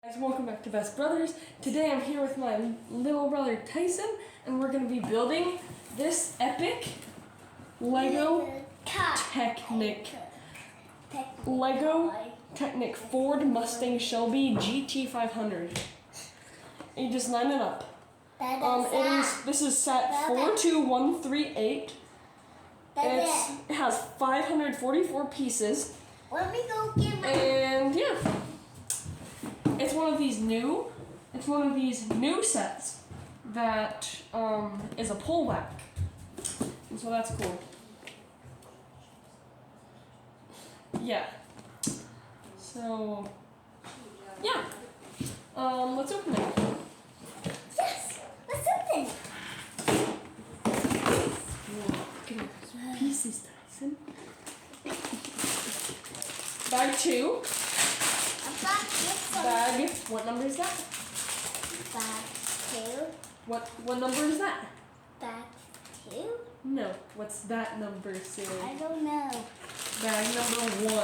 Guys, welcome back to Best Brothers. Today I'm here with my little brother Tyson, and we're going to be building this epic Lego Technic Ford Mustang Shelby gt500. You just line it up. This is set 42138. It has 544 pieces. Let me go get my. And yeah. It's one of these new sets that is a pullback, and so that's cool. Yeah. So yeah. Let's open it. Yes, let's open. Look at those pieces, Tyson. Bag 2. Bag. What number is that? Bag 2. What number is that? Bag 2? No. What's that number, Sarah? I don't know. Bag number 1.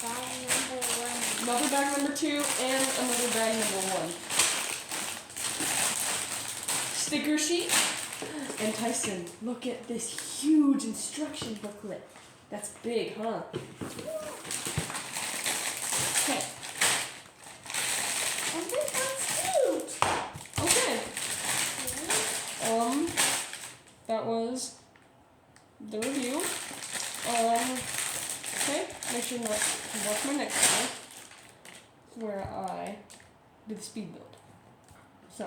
Bag number 1. Another bag number 2 and another bag number 1. Sticker sheet. And Tyson, look at this huge instruction booklet. That's big, huh? Okay. And this one's huge. Okay. That was the review. Okay, make sure not to watch my next one, where I do the speed build. So.